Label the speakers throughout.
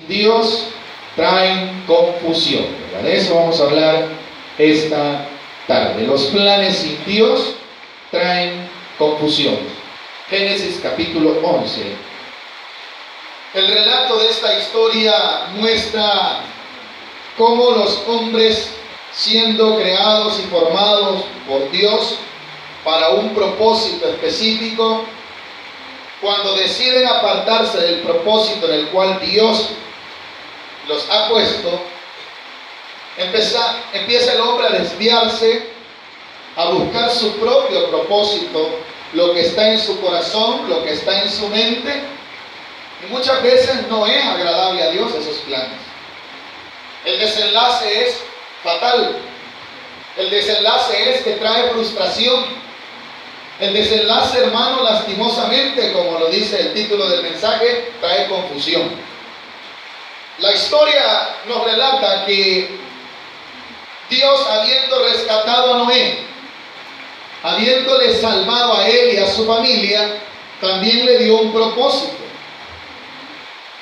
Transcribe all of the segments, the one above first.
Speaker 1: Dios traen confusión, ¿verdad? De eso vamos a hablar esta tarde. Los planes sin Dios traen confusión. Génesis capítulo 11. El relato de esta historia muestra cómo los hombres, siendo creados y formados por Dios para un propósito específico, cuando deciden apartarse del propósito en el cual Dios los ha puesto, empieza el hombre a desviarse, a buscar su propio propósito, lo que está en su corazón, lo que está en su mente, y muchas veces no es agradable a Dios esos planes. El desenlace es fatal. El desenlace es que trae frustración. El desenlace, hermano, lastimosamente, como lo dice el título del mensaje, trae confusión. La historia nos relata que Dios, habiendo rescatado a Noé, habiéndole salvado a él y a su familia, también le dio un propósito.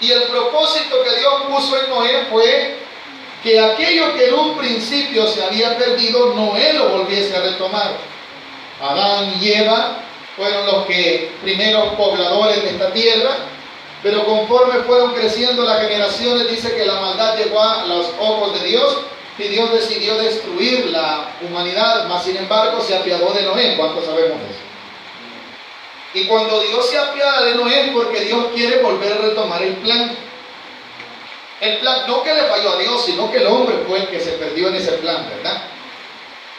Speaker 1: Y el propósito que Dios puso en Noé fue que aquello que en un principio se había perdido, Noé lo volviese a retomar. Adán y Eva fueron los primeros pobladores de esta tierra, pero conforme fueron creciendo las generaciones, dice que la maldad llegó a los ojos de Dios y Dios decidió destruir la humanidad, mas sin embargo se apiadó de Noé. ¿Cuántos sabemos de eso? Y cuando Dios se apiada de Noé es porque Dios quiere volver a retomar el plan. El plan, no que le falló a Dios, sino que el hombre fue el que se perdió en ese plan, ¿verdad?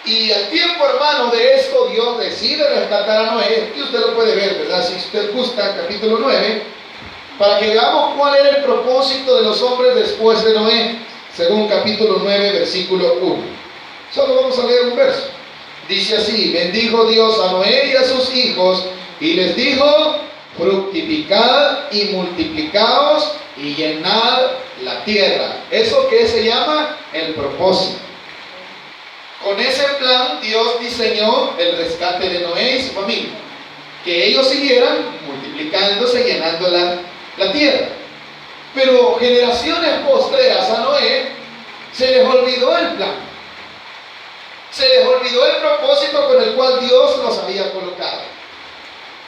Speaker 1: Y al tiempo, hermano, de esto, Dios decide rescatar a Noé, y usted lo puede ver, ¿verdad? Si usted gusta, capítulo 9, para que veamos cuál era el propósito de los hombres después de Noé, según capítulo 9, versículo 1. Solo vamos a leer un verso. Dice así: bendijo Dios a Noé y a sus hijos, y les dijo: fructificad y multiplicaos y llenad la tierra. ¿Eso qué se llama? El propósito. Con ese plan Dios diseñó el rescate de Noé y su familia, que ellos siguieran multiplicándose, llenando la tierra. Pero generaciones postreras a Noé se les olvidó el plan, se les olvidó el propósito con el cual Dios los había colocado.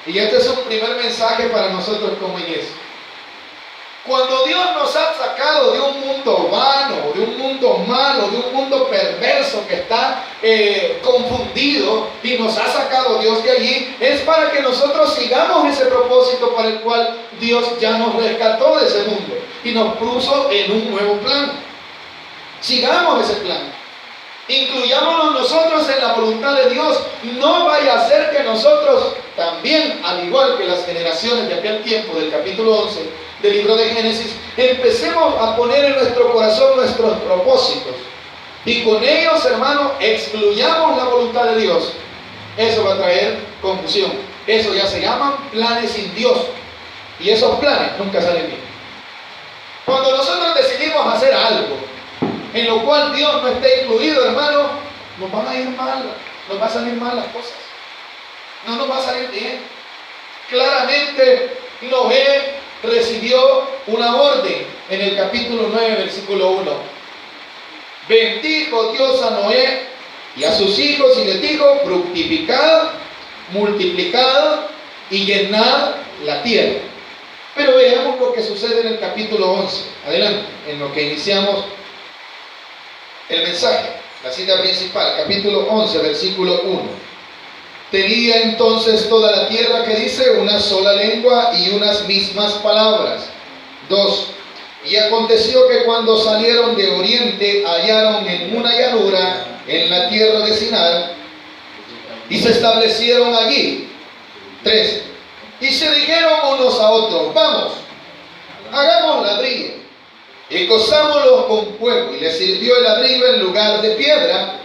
Speaker 1: Y este es un primer mensaje para nosotros como iglesia. Cuando Dios nos ha sacado de un mundo vano, de un mundo malo, de un mundo perverso que está confundido, y nos ha sacado Dios de allí, es para que nosotros sigamos ese propósito para el cual Dios ya nos rescató de ese mundo y nos puso en un nuevo plan. Sigamos ese plan. Incluyámonos nosotros en la voluntad de Dios. No vaya a ser que nosotros también, al igual que las generaciones de aquel tiempo del capítulo 11 del libro de Génesis, empecemos a poner en nuestro corazón nuestros propósitos y con ellos, hermanos, excluyamos la voluntad de Dios. Eso va a traer confusión. Eso ya se llaman planes sin Dios, y esos planes nunca salen bien. Cuando nosotros decidimos hacer algo en lo cual Dios no esté incluido, hermano, nos van a ir mal, nos va a salir mal las cosas, no nos va a salir bien. Claramente Noé recibió una orden en el capítulo 9, versículo 1. Bendijo Dios a Noé y a sus hijos y les dijo: fructificad, multiplicad y llenad la tierra. Pero veamos lo que sucede en el capítulo 11. Adelante, en lo que iniciamos el mensaje, la cita principal, capítulo 11, versículo 1. Tenía entonces toda la tierra, que dice, una sola lengua y unas mismas palabras. 2. Y aconteció que cuando salieron de oriente, hallaron en una llanura en la tierra de Sinar, y se establecieron allí. 3. Y se dijeron unos a otros: vamos, hagamos ladrillo y cosámoslo con fuego. Y les sirvió el ladrillo en lugar de piedra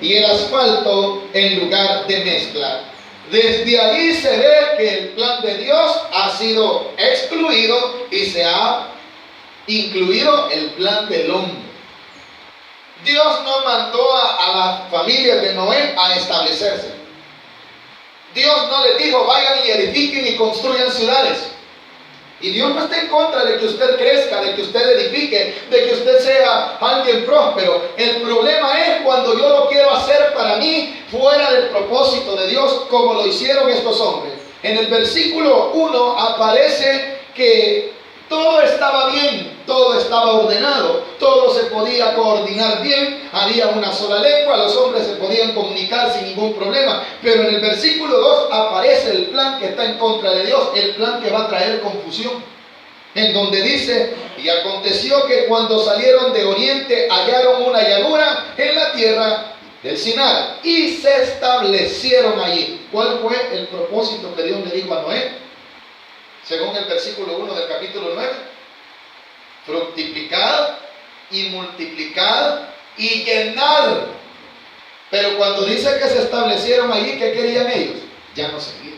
Speaker 1: y el asfalto en lugar de mezcla. Desde ahí se ve que el plan de Dios ha sido excluido y se ha incluido el plan del hombre. Dios no mandó a las familias de Noé a establecerse. Dios no les dijo: vayan y edifiquen y construyan ciudades. Y Dios no está en contra de que usted crezca, de que usted edifique. alguien próspero. El problema es cuando yo lo quiero hacer para mí fuera del propósito de Dios, como lo hicieron estos hombres. En el versículo 1 aparece que todo estaba bien, todo estaba ordenado, todo se podía coordinar bien, había una sola lengua, los hombres se podían comunicar sin ningún problema. Pero en el versículo 2 aparece el plan que está en contra de Dios, el plan que va a traer confusión. En donde dice: y aconteció que cuando salieron de oriente hallaron una llanura en la tierra del Sinar y se establecieron allí. ¿Cuál fue el propósito que Dios le dijo a Noé? Según el versículo 1 del capítulo 9, fructificad y multiplicad y llenad. Pero cuando dice que se establecieron allí, ¿qué querían ellos? Ya no seguir.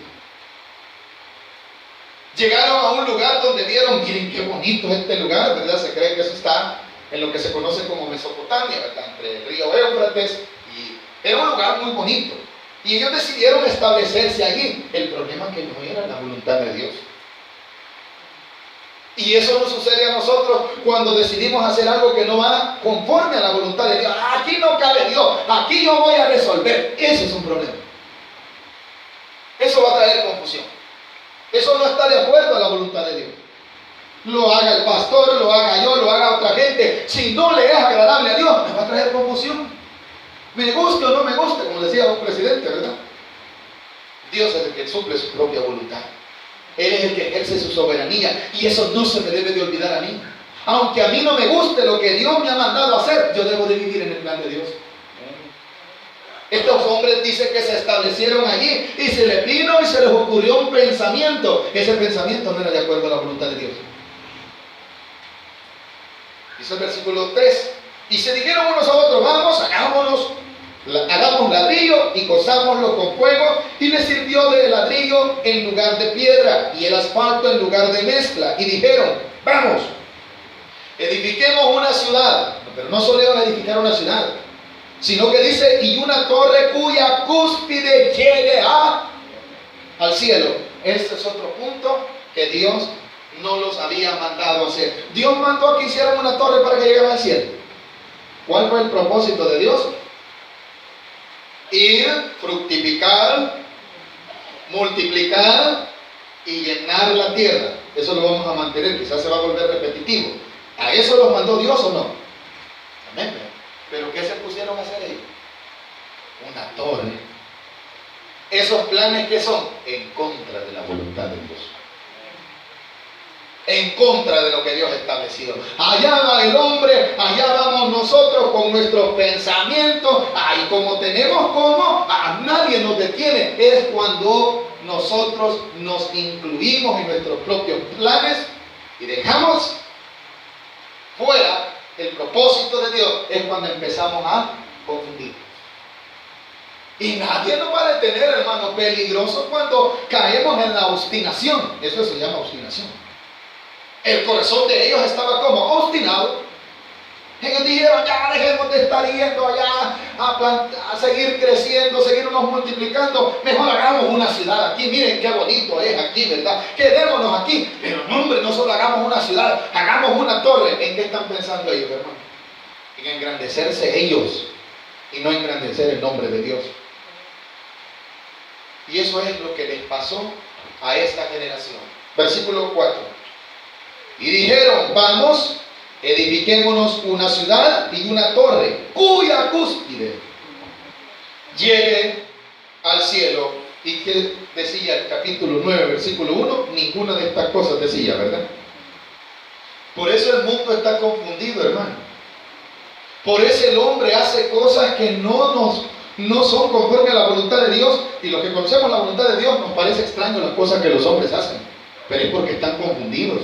Speaker 1: Llegaron a un lugar donde vieron: miren qué bonito es este lugar, ¿verdad? Se cree que eso está en lo que se conoce como Mesopotamia, ¿verdad? Entre el río Éufrates, y era un lugar muy bonito. Y ellos decidieron establecerse allí. El problema es que no era la voluntad de Dios. Y eso nos sucede a nosotros cuando decidimos hacer algo que no va conforme a la voluntad de Dios. Aquí no cabe Dios, aquí yo voy a resolver. Eso es un problema. Eso va a traer confusión. Eso no está de acuerdo a la voluntad de Dios. Lo haga el pastor, lo haga yo, lo haga otra gente. Si no le es agradable a Dios, me va a traer confusión. Me guste o no me guste, como decía un presidente, ¿verdad? Dios es el que suple su propia voluntad. Él es el que ejerce su soberanía, y eso no se me debe de olvidar a mí. Aunque a mí no me guste lo que Dios me ha mandado a hacer, yo debo de vivir en el plan de Dios. Estos hombres dicen que se establecieron allí y se les vino y se les ocurrió un pensamiento. Ese pensamiento no era de acuerdo a la voluntad de Dios. Dice el versículo 3: y se dijeron unos a otros: vamos, hagamos ladrillo y cozámoslo con fuego. Y les sirvió de ladrillo en lugar de piedra y el asfalto en lugar de mezcla. Y dijeron: vamos, edifiquemos una ciudad. Pero no solo iban a edificar una ciudad, sino que dice: y una torre cuya cúspide llegue al cielo. Este es otro punto que Dios no los había mandado hacer. Dios mandó a que hicieran una torre para que llegara al cielo. ¿Cuál fue el propósito de Dios? Ir, fructificar, multiplicar y llenar la tierra. Eso lo vamos a mantener, quizás se va a volver repetitivo. ¿A eso los mandó Dios o no? Amén. ¿Pero qué se pusieron a hacer ellos? Una torre. ¿Esos planes qué son? En contra de la voluntad de Dios. En contra de lo que Dios ha establecido. Allá va el hombre, allá vamos nosotros con nuestros pensamientos. Y como tenemos a nadie nos detiene. Es cuando nosotros nos incluimos en nuestros propios planes y dejamos fuera el propósito de Dios. Es cuando empezamos a confundir. Y nadie nos va a detener, hermano. Peligroso cuando caemos en la obstinación. Eso se llama obstinación. El corazón de ellos estaba como obstinado. Ellos dijeron: ya dejemos de estar yendo allá a seguir creciendo, seguirnos multiplicando. Mejor hagamos una ciudad aquí. Miren qué bonito es aquí, ¿verdad? Quedémonos aquí. Pero no, hombre, no solo hagamos una ciudad, hagamos una torre. ¿En qué están pensando ellos, hermano? En engrandecerse ellos y no engrandecer el nombre de Dios. Y eso es lo que les pasó a esta generación. Versículo 4. Y dijeron: vamos, edifiquémonos una ciudad y una torre cuya cúspide llegue al cielo. ¿Y qué decía el capítulo 9, versículo 1? Ninguna de estas cosas decía, ¿verdad? Por eso el mundo está confundido, hermano. Por eso el hombre hace cosas que no son conforme a la voluntad de Dios. Y los que conocemos la voluntad de Dios nos parece extraño las cosas que los hombres hacen. Pero es porque están confundidos.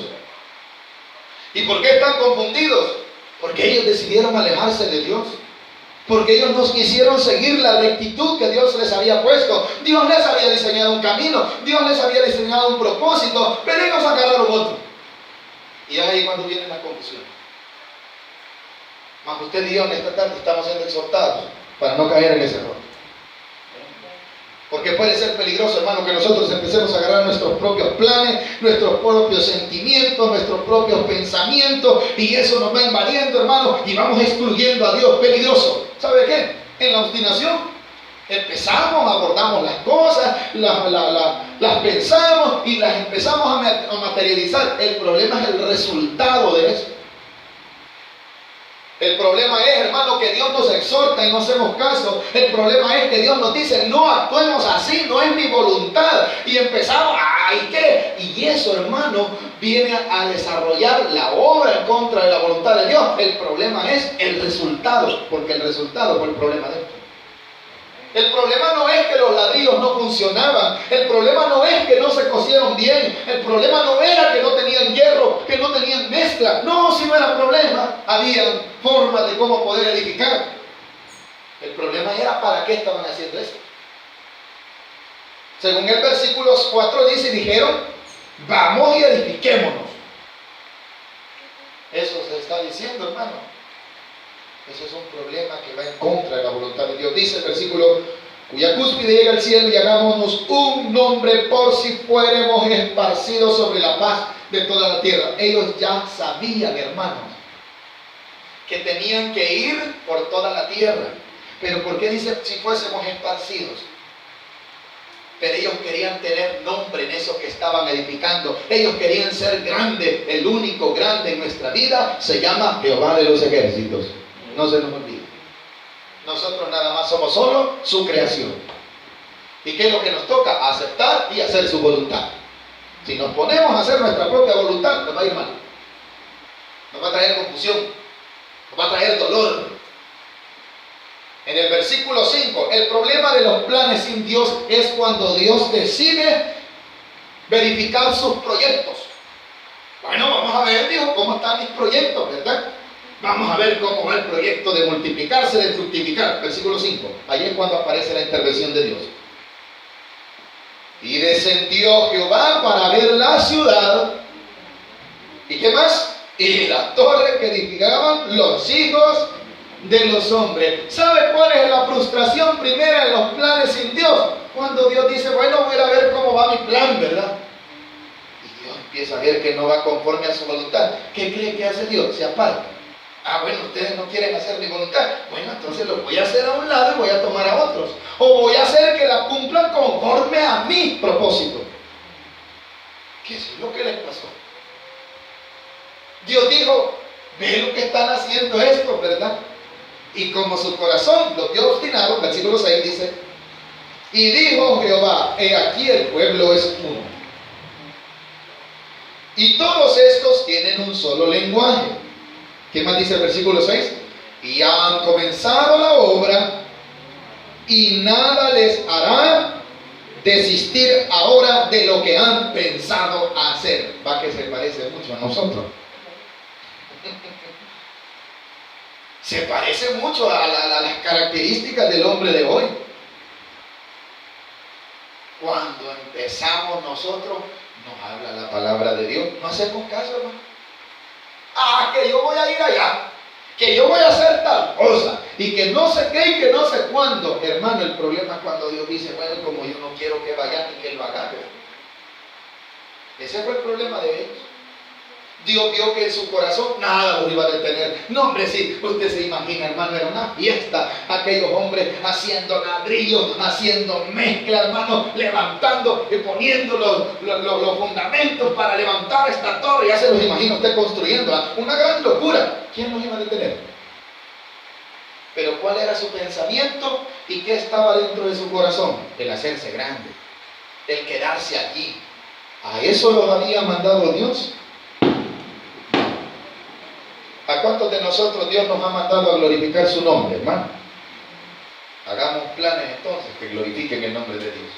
Speaker 1: ¿Y por qué están confundidos? Porque ellos decidieron alejarse de Dios. Porque ellos no quisieron seguir la rectitud que Dios les había puesto. Dios les había diseñado un camino. Dios les había diseñado un propósito. Pero ellos agarraron otro. Y es ahí cuando viene la confusión. Mas usted y yo en esta tarde estamos siendo exhortados para no caer en ese error. Porque puede ser peligroso, hermano, que nosotros empecemos a agarrar nuestros propios planes, nuestros propios sentimientos, nuestros propios pensamientos, y eso nos va invadiendo, hermano, y vamos excluyendo a Dios. Peligroso. ¿Sabe qué? En la obstinación empezamos, abordamos las cosas, las pensamos y las empezamos a materializar. El problema es el resultado de eso. El problema es, hermano, que Dios nos exhorta y no hacemos caso. El problema es que Dios nos dice, no actuemos así, no es mi voluntad. Y empezamos, ¿y qué? Y eso, hermano, viene a desarrollar la obra en contra de la voluntad de Dios. El problema es el resultado, porque el resultado fue el problema de esto. El problema no es que los ladrillos no funcionaban. El problema no es que no se cosieron bien. El problema no era que no tenían hierro, que no tenían mezcla. No, si no era problema. Había formas de cómo poder edificar. El problema era para qué estaban haciendo eso. Según el versículo 4 dice, dijeron, vamos y edifiquémonos. Eso se está diciendo, hermano. Eso es un problema que va en contra de la voluntad de Dios. Dice el versículo, cuya cúspide llega al cielo y hagámonos un nombre por si fuéramos esparcidos sobre la paz de toda la tierra. Ellos ya sabían, hermanos, que tenían que ir por toda la tierra. Pero ¿por qué dice si fuésemos esparcidos? Pero ellos querían tener nombre en eso que estaban edificando. Ellos querían ser grandes. El único grande en nuestra vida se llama Jehová de los ejércitos. No se nos olvide. Nosotros nada más somos solo su creación. ¿Y qué es lo que nos toca? Aceptar y hacer su voluntad. Si nos ponemos a hacer nuestra propia voluntad, nos va a ir mal. Nos va a traer confusión. Nos va a traer dolor. En el versículo 5, el problema de los planes sin Dios es cuando Dios decide verificar sus proyectos. Bueno, vamos a ver, dijo, cómo están mis proyectos, ¿verdad? Vamos a ver cómo va el proyecto de multiplicarse, de fructificar. Versículo 5. Ahí es cuando aparece la intervención de Dios. Y descendió Jehová para ver la ciudad. ¿Y qué más? Y la torre que edificaban los hijos de los hombres. ¿Sabe cuál es la frustración primera en los planes sin Dios? Cuando Dios dice, bueno, voy a ver cómo va mi plan, ¿verdad? Y Dios empieza a ver que no va conforme a su voluntad. ¿Qué cree que hace Dios? Se aparta. Bueno, ustedes no quieren hacer mi voluntad. Bueno, entonces los voy a hacer a un lado y voy a tomar a otros. O voy a hacer que la cumplan conforme a mi propósito. ¿Qué es lo que les pasó? Dios dijo, ve lo que están haciendo esto, ¿verdad? Y como su corazón lo vio obstinado, versículo 6 dice, y dijo Jehová, he aquí el pueblo es uno. Y todos estos tienen un solo lenguaje. ¿Qué más dice el versículo 6? Y han comenzado la obra y nada les hará desistir ahora de lo que han pensado hacer. Va que se parece mucho a nosotros. Se parece mucho a las características del hombre de hoy. Cuando empezamos nosotros, nos habla la palabra de Dios. No hacemos caso, hermano. Que yo voy a ir allá, que yo voy a hacer tal cosa, y que no sé qué y que no sé cuándo. Hermano, el problema es cuando Dios dice, bueno, como yo no quiero que vayan y que lo hagan. Ese fue el problema de ellos. Dios vio que en su corazón nada lo iba a detener. No, hombre, sí, usted se imagina, hermano, era una fiesta. Aquellos hombres haciendo ladrillos, haciendo mezcla, hermano, levantando y poniendo los fundamentos para levantar esta torre. Ya se los imagina usted construyendo. Una gran locura. ¿Quién los iba a detener? Pero ¿cuál era su pensamiento y qué estaba dentro de su corazón? El hacerse grande, el quedarse allí. ¿A eso los había mandado Dios? ¿A cuántos de nosotros Dios nos ha mandado a glorificar su nombre, hermano? Hagamos planes entonces que glorifiquen el nombre de Dios.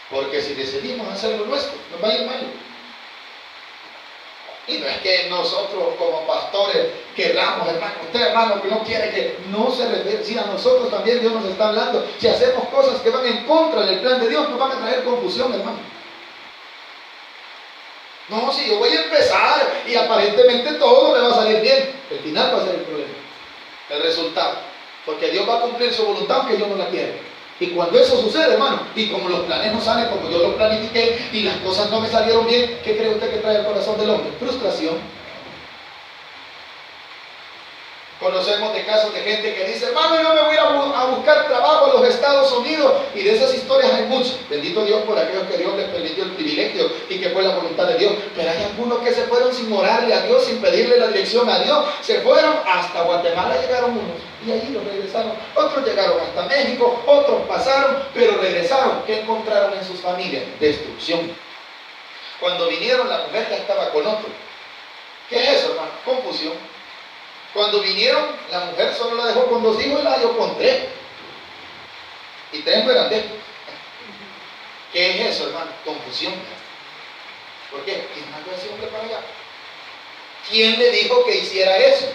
Speaker 1: Porque si decidimos hacer lo nuestro, nos va a ir mal. Y no es que nosotros como pastores querramos, hermano, usted hermano que no quiere que no se refiere, si a nosotros también Dios nos está hablando, si hacemos cosas que van en contra del plan de Dios, nos van a traer confusión, hermano. No, si yo voy a empezar y aparentemente todo me va a salir bien, el final va a ser el problema, el resultado, porque Dios va a cumplir su voluntad aunque yo no la quiera. Y cuando eso sucede, hermano, y como los planes no salen como yo los planifiqué y las cosas no me salieron bien, ¿qué cree usted que trae el corazón del hombre? Frustración. Conocemos de casos de gente que dice, hermano, yo me voy a buscar trabajo a los Estados Unidos. Y de esas historias hay muchas. Bendito Dios por aquellos que Dios les permitió el privilegio y que fue la voluntad de Dios. Pero hay algunos que se fueron sin orarle a Dios, sin pedirle la dirección a Dios. Se fueron hasta Guatemala, llegaron unos. Y allí los regresaron. Otros llegaron hasta México, otros pasaron, pero regresaron. ¿Qué encontraron en sus familias? Destrucción. Cuando vinieron, la mujer ya estaba con otro. ¿Qué es eso, hermano? Confusión. Cuando vinieron, la mujer solo la dejó con 2 hijos y la dio con 3. Y 3 no eran de. ¿Qué es eso, hermano? Confusión. ¿Por qué? ¿Quién mandó a ese hombre para allá? ¿Quién le dijo que hiciera eso?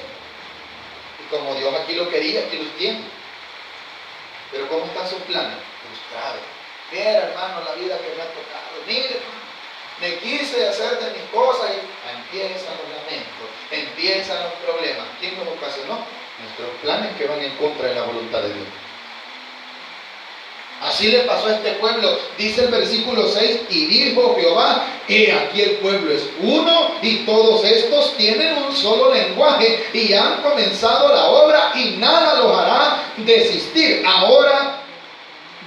Speaker 1: Y como Dios aquí lo quería, aquí lo tiene. Pero ¿cómo están sus planes? Frustrados. Mira, hermano, la vida que me ha tocado. Mire, hermano, me quise hacer de mis cosas y empiezan los lamentos, empiezan los problemas. ¿Quién nos ocasionó? Nuestros planes que van en contra de la voluntad de Dios. Así le pasó a este pueblo. Dice el versículo 6, y dijo Jehová, he aquí el pueblo es uno y todos estos tienen un solo lenguaje y han comenzado la obra y nada los hará desistir ahora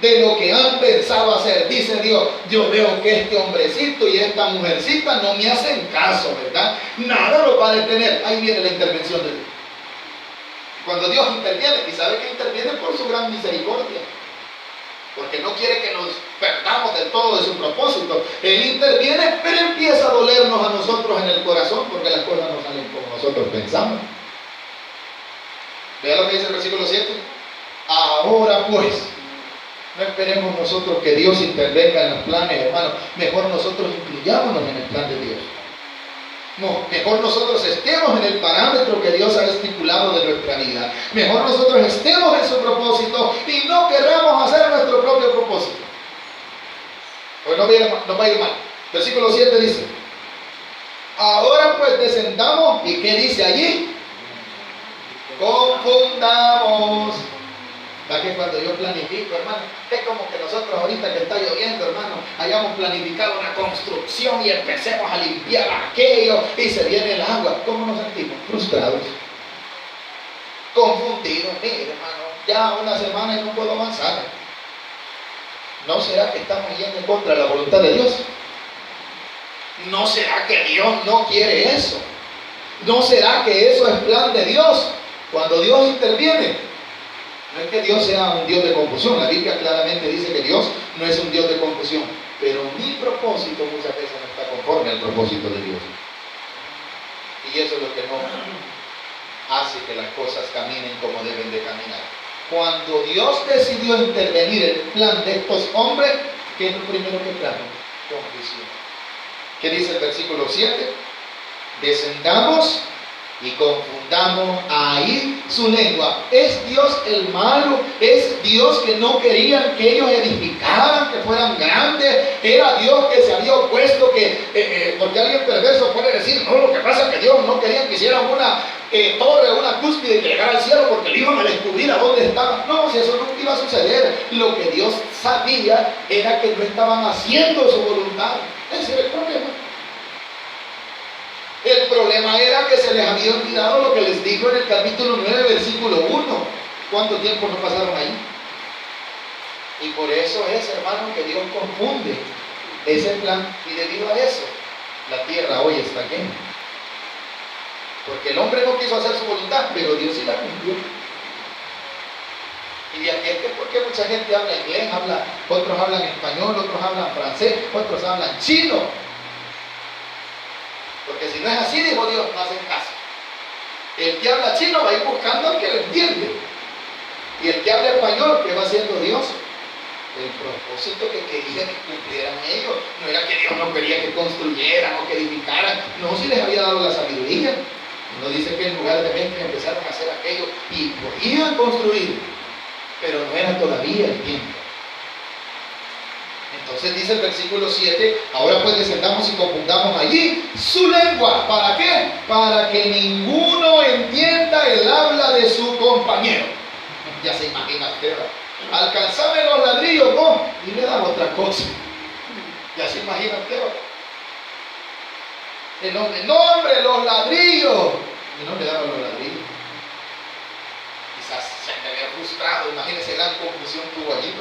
Speaker 1: de lo que han pensado hacer. Dice Dios, yo veo que este hombrecito y esta mujercita no me hacen caso, ¿verdad? Nada los va a detener. Ahí viene la intervención de Dios. Cuando Dios interviene, y sabe que interviene por su gran misericordia, porque no quiere que nos perdamos del todo de su propósito. Él interviene, pero empieza a dolernos a nosotros en el corazón, porque las cosas no salen como nosotros pensamos. Vea lo que dice el versículo 7. Ahora pues, no esperemos nosotros que Dios intervenga en los planes, hermano. Mejor nosotros incluyámonos en el plan de Dios. No, mejor nosotros estemos en el parámetro que Dios ha estipulado de nuestra vida. Mejor nosotros estemos en su propósito y no querramos hacer nuestro propio propósito. Pues no va a ir mal. Versículo 7 dice, ahora pues descendamos. ¿Y qué dice allí? Confundamos. ¿Para que cuando yo planifico, hermano? Es como que nosotros ahorita que está lloviendo, hermano, hayamos planificado una construcción y empecemos a limpiar aquello y se viene el agua. ¿Cómo nos sentimos? Frustrados, confundidos. Mire, hermano, ya una semana y no puedo avanzar. ¿No será que estamos yendo en contra de la voluntad de Dios? ¿No será que Dios no quiere eso? ¿No será que eso es plan de Dios? Cuando Dios interviene, no es que Dios sea un Dios de confusión. La Biblia claramente dice que Dios no es un Dios de confusión. Pero mi propósito muchas veces no está conforme al propósito de Dios. Y eso es lo que no hace que las cosas caminen como deben de caminar. Cuando Dios decidió intervenir el plan de estos hombres, ¿qué es lo primero que trajo? Confusión. ¿Qué dice el versículo 7? Descendamos y confundamos ahí su lengua. ¿Es Dios el malo? ¿Es Dios que no querían que ellos edificaran, que fueran grandes? ¿Era Dios que se había opuesto que, porque alguien perverso puede decir, no, lo que pasa es que Dios no quería que hicieran una torre, una cúspide que llegara al cielo porque le iban a descubrir a dónde estaban? No, si eso nunca iba a suceder. Lo que Dios sabía era que no estaban haciendo su voluntad. Ese era el problema. El problema era que se les había olvidado lo que les dijo en el capítulo 9, versículo 1. ¿Cuánto tiempo no pasaron ahí? Y por eso es, hermano, que Dios confunde ese plan. Y debido a eso, la tierra hoy está llena. Porque el hombre no quiso hacer su voluntad, pero Dios sí la cumplió. Y de aquí es que porque mucha gente habla inglés, otros hablan español, otros hablan francés, otros hablan chino. Porque si no es así, dijo Dios, no hacen caso. El que habla chino va a ir buscando al que lo entiende. Y el que habla español, ¿qué va haciendo Dios? El propósito que quería que cumplieran ellos. No era que Dios no quería que construyeran o que edificaran. No, si les había dado la sabiduría. No dice que en lugar de mente empezaron a hacer aquello y podían construir. Pero no era todavía el tiempo. Entonces dice el versículo 7, ahora pues descendamos y confundamos allí su lengua. ¿Para qué? Para que ninguno entienda el habla de su compañero. Ya se imagina usted, alcanzame los ladrillos, no, y le dan otra cosa. Ya se imagina usted. El hombre, no hombre, los ladrillos. Y no le daban los ladrillos. Quizás se había frustrado, imagínese gran confusión tuvo allí.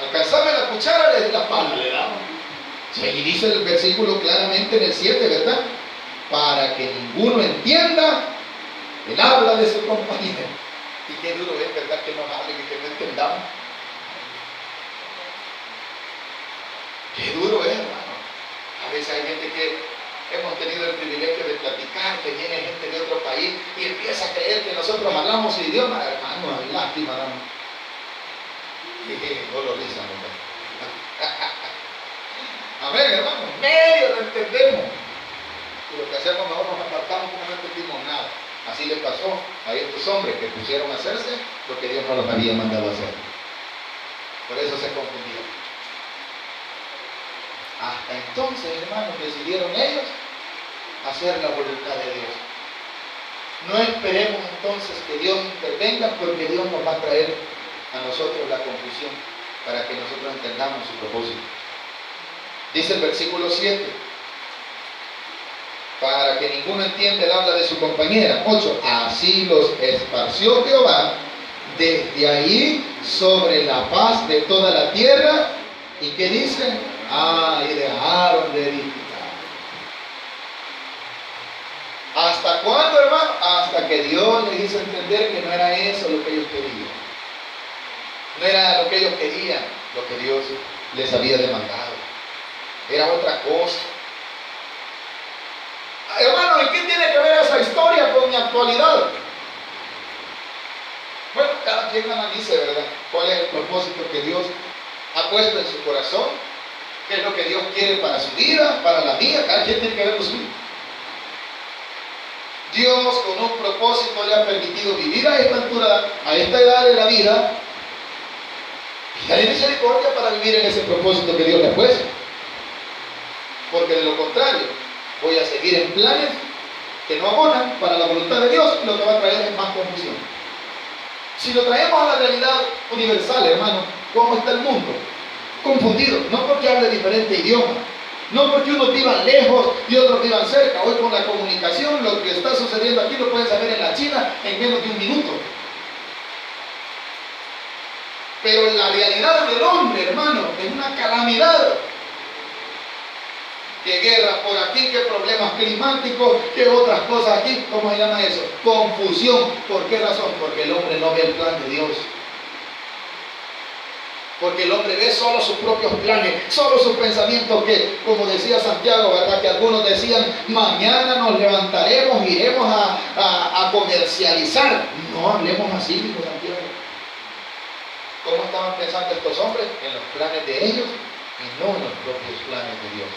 Speaker 1: Alcanzame la cuchara, la pala le daban. Sí, y dice el versículo claramente en el 7, ¿verdad? Para que ninguno entienda el habla de su compañero. Y qué duro es, ¿verdad? Que nos hablen y que no entendamos. Qué duro es, hermano. A veces hay gente que hemos tenido el privilegio de platicar, que viene gente de otro país y empieza a creer que nosotros hablamos su idioma. Hermano, lástima, hermano. Doloriza, ¿no? Amén, hermano. Medio lo entendemos. Y lo que hacemos mejor nos apartamos como no entendimos nada. Así le pasó a estos hombres que pusieron a hacerse lo que Dios no los había mandado a hacer. Por eso se confundieron. Hasta entonces, hermanos, decidieron ellos hacer la voluntad de Dios. No esperemos entonces que Dios intervenga, porque Dios nos va a traer a nosotros la confusión para que nosotros entendamos su propósito. Dice el versículo 7. Para que ninguno entienda el habla de su compañera. 8. Así los esparció Jehová desde ahí sobre la faz de toda la tierra. ¿Y qué dice? Y dejaron de edificar. ¿Hasta cuándo, hermano? Hasta que Dios les hizo entender que no era eso lo que ellos querían. No era lo que ellos querían, lo que Dios les había demandado. Era otra cosa. Hermano, ¿y qué tiene que ver esa historia con mi actualidad? Bueno, cada quien analice, ¿verdad? ¿Cuál es el propósito que Dios ha puesto en su corazón? ¿Qué es lo que Dios quiere para su vida, para la mía? Cada quien tiene que ver lo suyo. Dios con un propósito le ha permitido vivir a esta altura, a esta edad de la vida, y hay misericordia para vivir en ese propósito que Dios le ha puesto. Porque de lo contrario, voy a seguir en planes que no abonan para la voluntad de Dios, y lo que va a traer es más confusión. Si lo traemos a la realidad universal, hermano, ¿cómo está el mundo? Confundido, no porque hable diferente idioma, no porque unos vivan lejos y otros vivan cerca. Hoy con la comunicación, lo que está sucediendo aquí lo pueden saber en la China en menos de un minuto. Pero la realidad del hombre, hermano, es una calamidad. Que guerra por aquí, que problemas climáticos, que otras cosas aquí. ¿Cómo se llama eso? Confusión. ¿Por qué razón? Porque el hombre no ve el plan de Dios. Porque el hombre ve solo sus propios planes, solo sus pensamientos, que, como decía Santiago, ¿verdad? Que algunos decían, mañana nos levantaremos, iremos a comercializar. No hablemos así, dijo Santiago. ¿Cómo estaban pensando estos hombres? En los planes de ellos y no en los propios planes de Dios.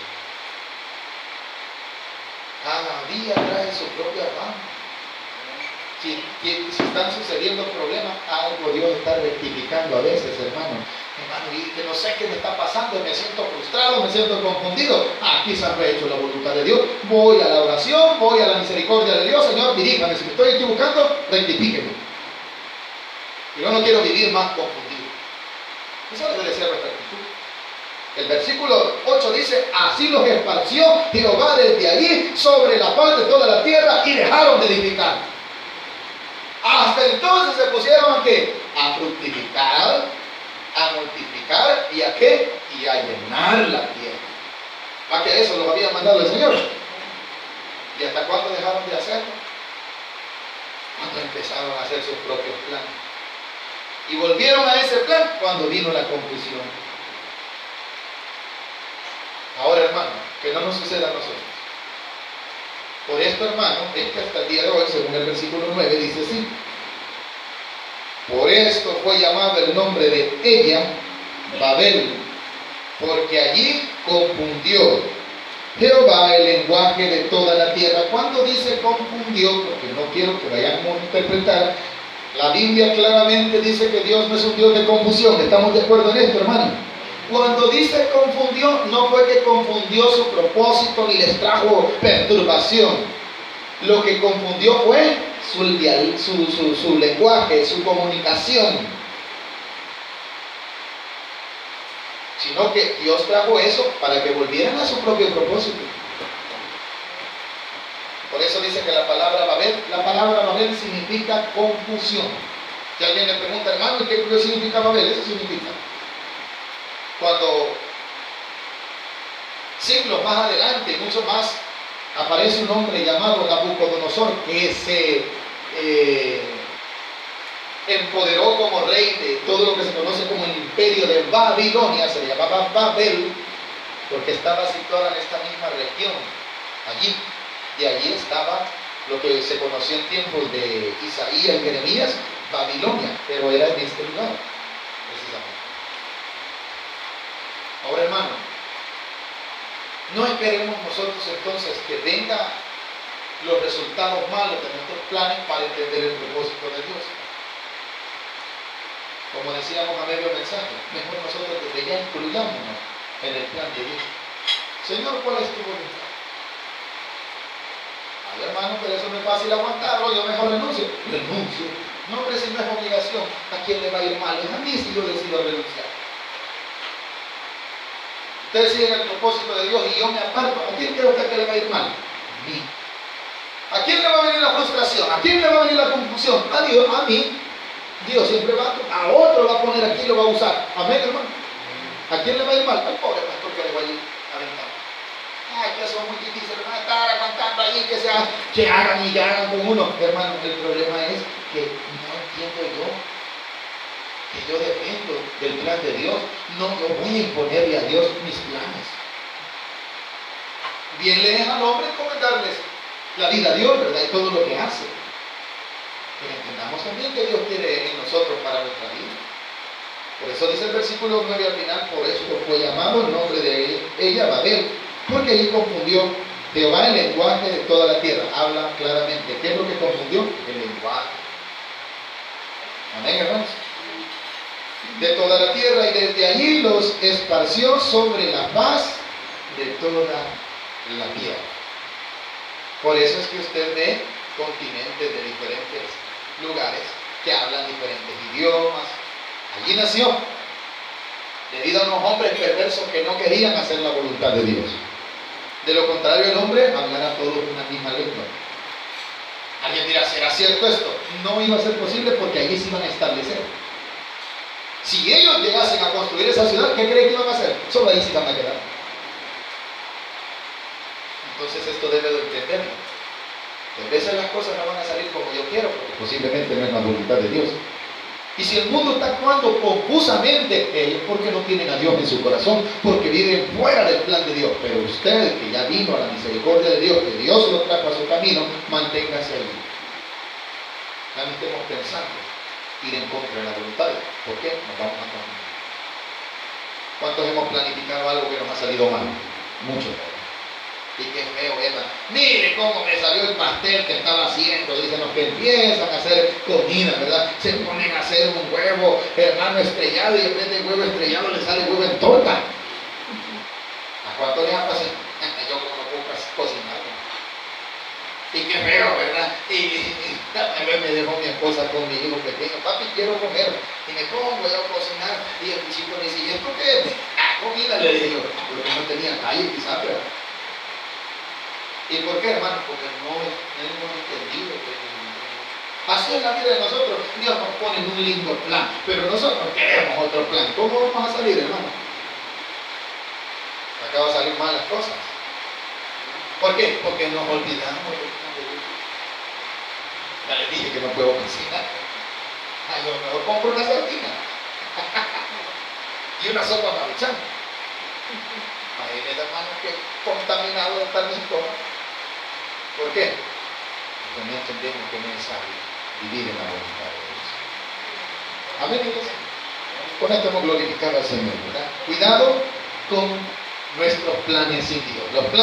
Speaker 1: Cada día trae su propia afán. Si están sucediendo problemas, algo Dios está rectificando a veces, hermano. Hermano, y que no sé qué me está pasando, me siento frustrado, me siento confundido. Aquí se ha hecho la voluntad de Dios. Voy a la oración, voy a la misericordia de Dios. Señor, diríjame, si me estoy equivocando, rectifíqueme. Yo no quiero vivir más confundido. Esa debe ser nuestra actitud. El versículo 8 dice, así los esparció Jehová desde allí sobre la faz de toda la tierra y dejaron de edificar. Hasta entonces se pusieron ¿a qué? A fructificar, a multiplicar y ¿a qué? Y a llenar la tierra. ¿A que eso los había mandado el Señor? ¿Y hasta cuándo dejaron de hacerlo? Cuando empezaron a hacer sus propios planes. Y volvieron a ese plan cuando vino la confusión. Ahora, hermano, que no nos suceda a nosotros. Por esto, hermano, es que hasta el día de hoy, según el versículo 9, dice así. Por esto fue llamado el nombre de ella Babel, porque allí confundió Jehová el lenguaje de toda la tierra. ¿Cuándo dice confundió? Porque no quiero que vayamos a interpretar. La Biblia claramente dice que Dios no es un Dios de confusión. ¿Estamos de acuerdo en esto, hermano? Cuando dice confundió, no fue que confundió su propósito ni les trajo perturbación. Lo que confundió fue su lenguaje, su comunicación. sino que Dios trajo eso para que volvieran a su propio propósito. Por eso dice que la palabra Babel significa confusión. Si alguien le pregunta, hermano, ¿qué significa Babel? Eso significa. Cuando siglos más adelante, mucho más, aparece un hombre llamado Nabucodonosor, que se empoderó como rey de todo lo que se conoce como el imperio de Babilonia. Se le llamaba Babel porque estaba situada en esta misma región. Allí, de allí estaba lo que se conoció en tiempos de Isaías y Jeremías, Babilonia, pero era en este lugar, precisamente. Ahora, hermano, no esperemos nosotros entonces que vengan los resultados malos de nuestros planes para entender el propósito de Dios. Como decíamos a medio mensaje, mejor nosotros desde ya incluyámonos en el plan de Dios. Señor, ¿cuál es tu voluntad? Ay, hermano, pero eso no es fácil aguantarlo, yo mejor renuncio. Renuncio. No, hombre, si no es obligación, ¿a quién le va a ir mal? Es a mí si yo decido renunciar. Ustedes siguen el propósito de Dios y yo me aparto. ¿A quién cree usted que le va a ir mal? A mí. ¿A quién le va a venir la frustración? ¿A quién le va a venir la confusión? A Dios, a mí. Dios siempre va a otro, va a poner aquí y lo va a usar. Amén, hermano. ¿A quién le va a ir mal? Al pobre pastor que le va a ir aventando. Ay, que eso es muy difícil, van a estar aguantando ahí, que hagan y que hagan con uno. Hermano, el problema es que no entiendo que yo dependo del plan de Dios. No, yo voy a imponerle a Dios mis planes. Bien le es al hombre encomendarles la vida a Dios, ¿verdad? Y todo lo que hace. Pero entendamos también que Dios quiere en nosotros para nuestra vida. Por eso dice el versículo 9 al final, por eso fue llamado el nombre de ella Babel, porque ahí confundió Jehová el lenguaje de toda la tierra. Habla claramente. ¿Qué es lo que confundió? El lenguaje. Amén, hermanos. De toda la tierra, y desde allí los esparció sobre la faz de toda la tierra. Por eso es que usted ve continentes de diferentes lugares que hablan diferentes idiomas. Allí nació, debido a unos hombres perversos que no querían hacer la voluntad de Dios. De lo contrario, el hombre hablará todos una misma lengua. Alguien dirá, ¿será cierto esto? No iba a ser posible porque allí se iban a establecer. Si ellos llegasen a construir esa ciudad, ¿qué creen que iban a hacer? Solo ahí se iban a quedar. Entonces esto debe de entenderlo. A veces las cosas no van a salir como yo quiero, porque posiblemente no es la voluntad de Dios. Y si el mundo está actuando confusamente, es porque no tienen a Dios en su corazón, porque viven fuera del plan de Dios. Pero usted, que ya vino a la misericordia de Dios, que Dios lo trajo a su camino, manténgase ahí. Ya no estemos pensando ir en contra de la voluntad. ¿Por qué? Nos vamos a caminar. ¿Cuántos hemos planificado algo que nos ha salido mal? Muchos. Y qué feo, ¿verdad? Mire cómo me salió el pastel que estaba haciendo. Dicen los que empiezan a hacer comida, ¿verdad? Se ponen a hacer un huevo, hermano, estrellado, y en vez de huevo estrellado le sale huevo en torta. ¿A cuánto les ha pasado? Yo como no puedo cocinar. Y qué feo, ¿verdad? Y a vez me dejó mi esposa con mi hijo pequeño. Papi, quiero comer. Y me pongo yo a cocinar. Y el chico me dice, ¿y esto qué es? Comida, le digo. Porque no tenía calle quizás, pero... ¿Y por qué, hermano? Porque no hemos entendido que así es la vida de nosotros. Dios nos pone en un lindo plan, pero nosotros queremos otro plan. ¿Cómo vamos a salir, hermano? Acá va a salir mal las cosas. ¿Por qué? Porque nos olvidamos del plan de Dios. Ya les dije que no puedo cocinar. A lo mejor compro una sardina y una sopa maruchan. Imagínense, hermano, que contaminado está mi estómago. ¿Por qué? Porque no entendemos que es necesario vivir en la voluntad de Dios. Amén, iglesia. Con esto hemos glorificado al Señor, ¿verdad? Cuidado con nuestros planes sin Dios. Los planes